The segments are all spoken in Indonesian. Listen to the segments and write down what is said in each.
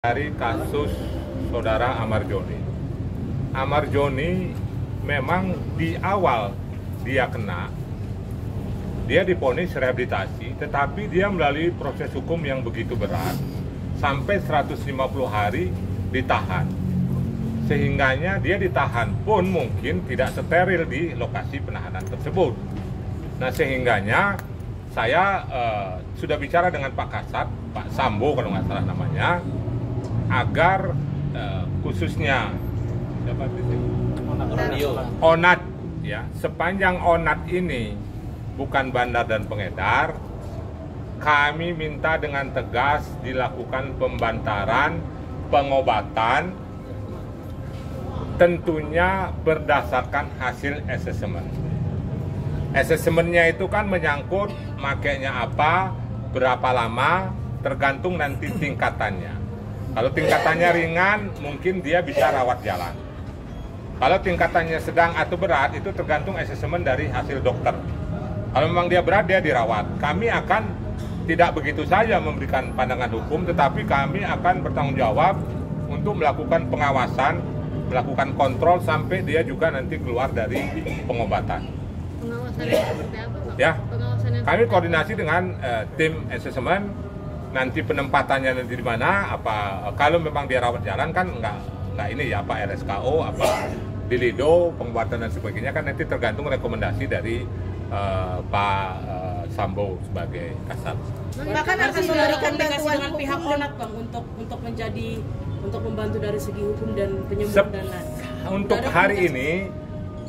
Dari kasus saudara Amar Joni. Amar Joni memang di awal dia kena, dia divonis rehabilitasi, tetapi dia melalui proses hukum yang begitu berat, sampai 150 hari ditahan. Sehingganya dia ditahan pun mungkin tidak steril di lokasi penahanan tersebut. Nah sehingganya saya sudah bicara dengan Pak Kasat, Pak Sambo kalau nggak salah namanya, agar khususnya Onat ya, sepanjang Onat ini bukan bandar dan pengedar, kami minta dengan tegas dilakukan pembantaran, pengobatan, tentunya berdasarkan hasil asesmen. Asesmennya itu kan menyangkut makainya apa, berapa lama, tergantung nanti tingkatannya. Kalau tingkatannya ringan, mungkin dia bisa rawat jalan. Kalau tingkatannya sedang atau berat, itu tergantung asesmen dari hasil dokter. Kalau memang dia berat, dia dirawat. Kami akan tidak begitu saja memberikan pandangan hukum, tetapi kami akan bertanggung jawab untuk melakukan pengawasan, melakukan kontrol sampai dia juga nanti keluar dari pengobatan. Pengawasan yang seperti apa, Pak? Ya, Pengawasan yang kami koordinasi dengan tim asesmen. Nanti penempatannya nanti di mana, apa kalau memang dia rawat jalan kan nggak ini ya, apa RSKO, apa di Lido, pengobatan dan sebagainya kan nanti tergantung rekomendasi dari Pak Sambo sebagai Kasat. Bahkan akan memberikan bantuan dengan pihak Onat, Bang, untuk membantu dari segi hukum dan penyembuhan dan lain. Untuk hari ini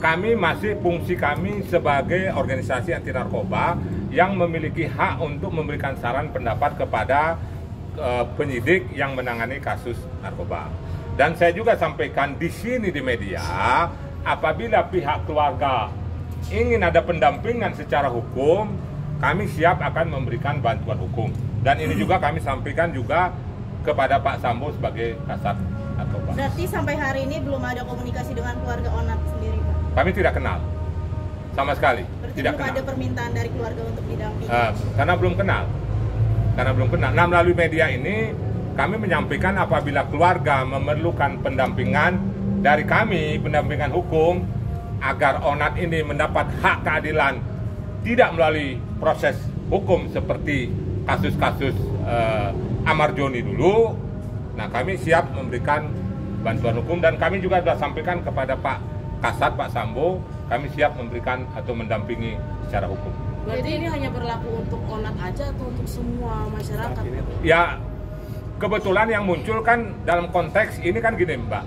kami masih fungsi kami sebagai organisasi anti narkoba yang memiliki hak untuk memberikan saran pendapat kepada penyidik yang menangani kasus narkoba. Dan saya juga sampaikan di sini di media, apabila pihak keluarga ingin ada pendampingan secara hukum, kami siap akan memberikan bantuan hukum. Dan ini juga kami sampaikan juga kepada Pak Sambo sebagai Kasat Narkoba. Berarti sampai hari ini belum ada komunikasi dengan keluarga Onat sendiri, Pak? Kami tidak kenal sama sekali. Berarti tidak belum kenal. ada permintaan dari keluarga untuk didampingi? Karena belum kenal. Nah, melalui media ini kami menyampaikan apabila keluarga memerlukan pendampingan dari kami, pendampingan hukum, agar Onat ini mendapat hak keadilan tidak melalui proses hukum seperti kasus-kasus Amar Joni dulu. Nah, kami siap memberikan bantuan hukum dan kami juga sudah sampaikan kepada Pak Kasat, Pak Sambo, kami siap memberikan atau mendampingi secara hukum. Berarti ini hanya berlaku untuk Onat aja atau untuk semua masyarakat? Ya, kebetulan yang muncul kan dalam konteks ini kan gini, Mbak.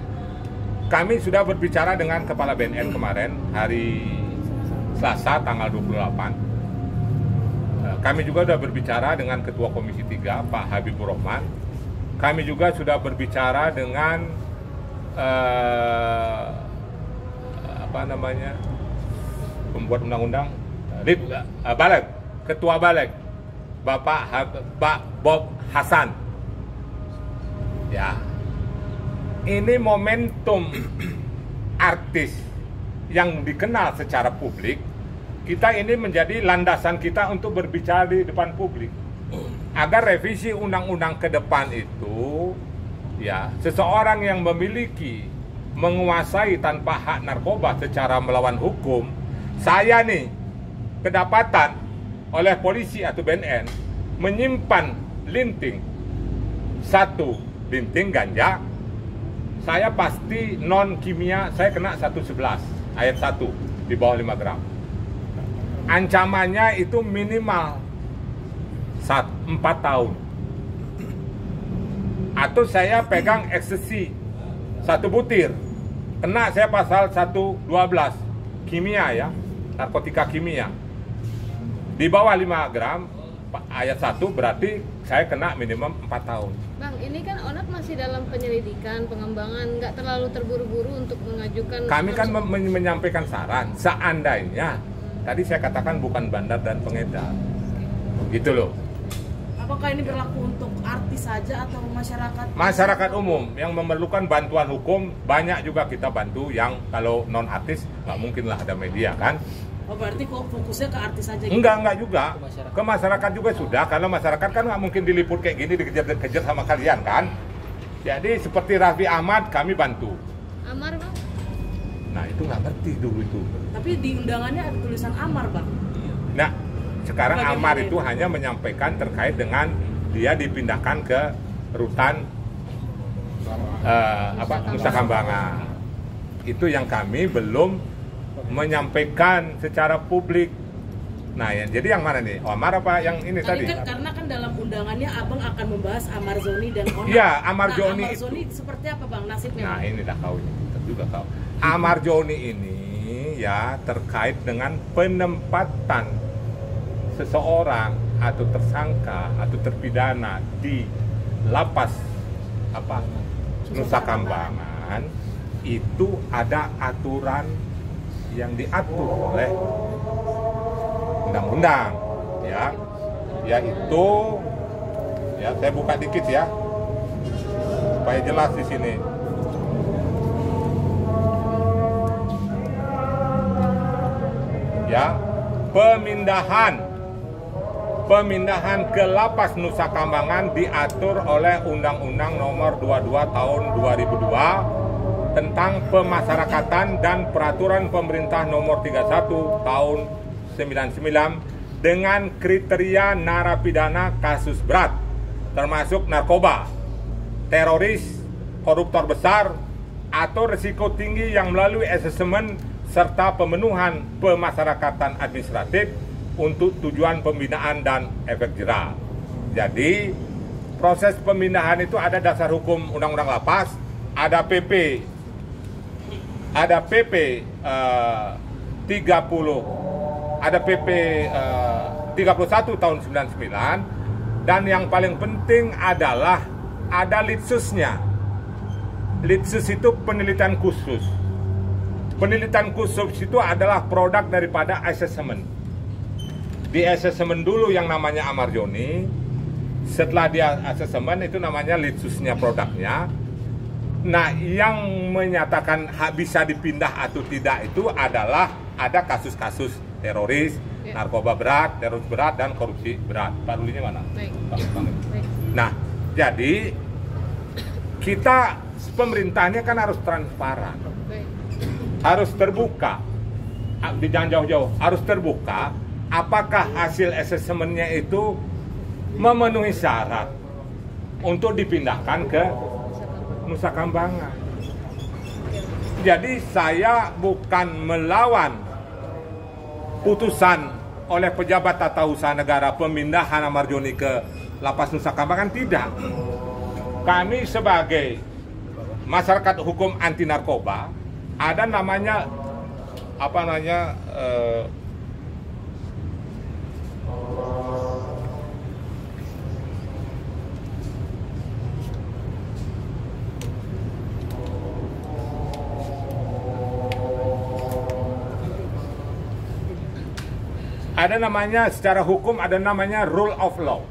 Kami sudah berbicara dengan Kepala BNN kemarin, hari Selasa tanggal 28. Kami juga sudah berbicara dengan Ketua Komisi 3, Pak Habibur Rahman. Kami juga sudah berbicara dengan pembuat undang-undang, Balek, Ketua Balek, Pak Bob Hasan. Ya, ini momentum artis yang dikenal secara publik. Kita ini menjadi landasan kita untuk berbicara di depan publik, agar revisi undang-undang ke depan itu, ya, seseorang yang memiliki menguasai tanpa hak narkoba secara melawan hukum, saya nih kedapatan oleh polisi atau BNN menyimpan linting, satu linting ganja, saya pasti non kimia, saya kena 111 ayat 1 di bawah 5 gram. Ancamannya itu minimal 4 tahun. Atau saya pegang ekstasi 1 butir, kena saya pasal 112 kimia ya, narkotika kimia. Di bawah 5 gram ayat 1 berarti saya kena minimum 4 tahun. Bang, ini kan Onat masih dalam penyelidikan, pengembangan, nggak terlalu terburu-buru untuk mengajukan. Kami kan menyampaikan saran, seandainya tadi saya katakan bukan bandar dan pengedar, gitu loh. Apakah ini berlaku untuk artis saja atau masyarakat? Masyarakat umum yang memerlukan bantuan hukum, banyak juga kita bantu. Yang kalau non artis nggak mungkin lah ada media kan. Oh, berarti kok fokusnya ke artis aja gitu? Enggak juga. Ke masyarakat juga sudah. Kalau masyarakat kan nggak mungkin diliput kayak gini, dikejar-kejar sama kalian kan. Jadi seperti Raffi Ahmad kami bantu. Amar bang? Nah itu nggak ngerti dulu itu. Tapi di undangannya ada tulisan amar bang. Nah sekarang Bagaimana amar itu? itu hanya menyampaikan terkait dengan dia dipindahkan ke rutan Nusa Kambangan. Itu yang kami belum menyampaikan secara publik. Nah, jadi yang mana nih? Amar apa yang ini tadi? Kan, karena kan dalam undangannya abang akan membahas Amar Zoni dan Onat. Iya, Amar Joni Amar Zoni seperti apa bang nasibnya? Nah, Bang? ini dah kau juga kau. Amar Joni ini ya terkait dengan penempatan seseorang atau tersangka atau terpidana di lapas Nusa Kambangan itu ada aturan yang diatur oleh undang-undang ya, yaitu ya saya buka dikit ya supaya jelas di sini. Ya, pemindahan ke lapas Nusa Kambangan diatur oleh Undang-Undang Nomor 22 Tahun 2002 tentang Pemasyarakatan dan Peraturan Pemerintah Nomor 31 Tahun 99 dengan kriteria narapidana kasus berat termasuk narkoba, teroris, koruptor besar atau risiko tinggi yang melalui asesmen serta pemenuhan pemasyarakatan administratif untuk tujuan pembinaan dan efek jerah. Jadi proses pemindahan itu ada dasar hukum Undang-Undang Lapas, ada PP 30, ada PP 31 tahun 99, dan yang paling penting adalah ada litsusnya. Litsus itu penelitian khusus. Penelitian khusus itu adalah produk daripada asesmen. Di asesmen dulu yang namanya Amar Joni, setelah dia asesmen itu namanya litsusnya produknya. Nah, yang menyatakan bisa dipindah atau tidak itu adalah ada kasus-kasus teroris, narkoba berat, teroris berat, dan korupsi berat. Pak Rulinya mana? Baik. Baik. Nah, jadi kita pemerintahnya kan harus transparan, harus terbuka, jangan jauh-jauh, harus terbuka. Apakah hasil asesmennya itu memenuhi syarat untuk dipindahkan ke Nusa Kambangan. Jadi saya bukan melawan putusan oleh pejabat tata usaha negara pemindahan Amar Joni ke lapas Nusa Kambangan, tidak. Kami sebagai masyarakat hukum anti narkoba ada namanya secara hukum ada namanya rule of law.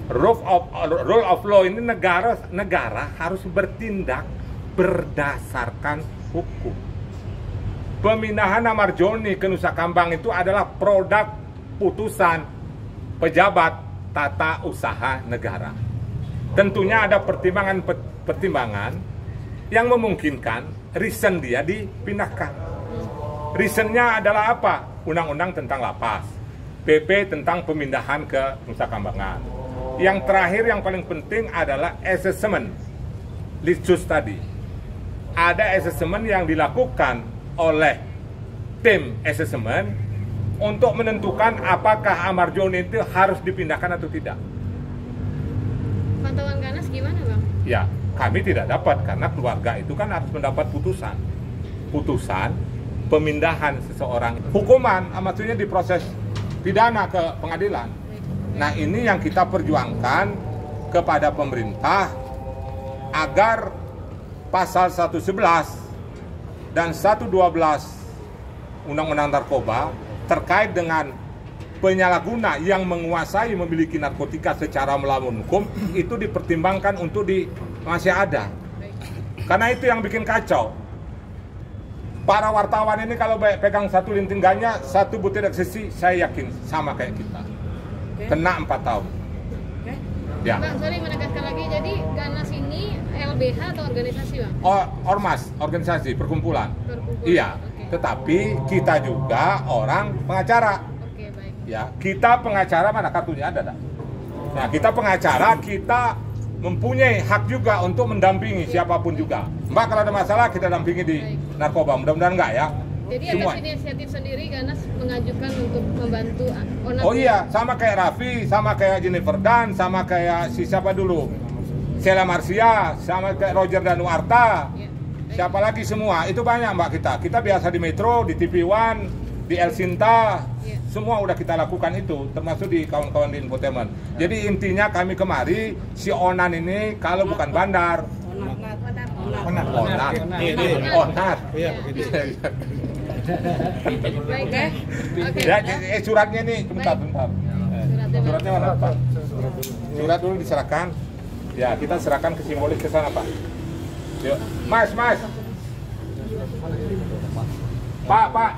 Rule of law ini negara harus bertindak berdasarkan hukum. Pemindahan Amar Joni ke Nusa Kambangan itu adalah produk putusan pejabat tata usaha negara. Tentunya ada pertimbangan yang memungkinkan reason dia dipindahkan. Reasonnya adalah apa? Undang-undang tentang lapas, PP tentang pemindahan ke Nusa Kambangan. Yang terakhir yang paling penting adalah asesmen litsus tadi. Ada asesmen yang dilakukan oleh tim asesmen untuk menentukan apakah Amar Joni itu harus dipindahkan atau tidak. Pantauan Ganas gimana bang? Ya, kami tidak dapat karena keluarga itu kan harus mendapat putusan pemindahan seseorang, hukuman, maksudnya diproses pidana ke pengadilan. Nah, ini yang kita perjuangkan kepada pemerintah agar pasal 111 dan 112 Undang-Undang Narkoba terkait dengan penyalahguna yang menguasai memiliki narkotika secara melawan hukum itu dipertimbangkan untuk masih ada. Karena itu yang bikin kacau. Para wartawan ini kalau pegang satu linting ganja, satu butir ekstasi, saya yakin sama kayak kita. Kena 4 tahun. Ya. Bang, sorry menegaskan lagi, jadi Ganas ini LBH atau organisasi, Bang? Ormas, organisasi, perkumpulan. Perkumpulan. Iya, Oke. tetapi kita juga orang pengacara. Oke, baik. Ya, kita pengacara, mana kartunya ada tak? Nah, kita pengacara, kita mempunyai hak juga untuk mendampingi siapapun juga. Mbak, kalau ada masalah kita dampingi di narkoba, mudah-mudahan enggak ya. Jadi Semua. ada inisiatif sendiri karena mengajukan untuk membantu ONAT. Oh iya, sama kayak Raffi, sama kayak Jennifer Dan, sama kayak si siapa dulu? Sheila Marcia, sama kayak Roger Danuarta. Ya. Siapa lagi semua? Itu banyak Mbak kita. Kita biasa di Metro, di TV One, di El Sinta. Ya. Semua udah kita lakukan itu, termasuk di kawan-kawan di infotainment. Jadi intinya kami kemari, si Onan ini kalau bukan bandar, Onat. Onat. Iya, begitu. Baik, ya. Oke. Ya, suratnya nih, bentar. Suratnya mana Pak? Surat dulu diserahkan. Ya, kita serahkan ke simbolis ke sana Pak. Yuk, Mas. Pak.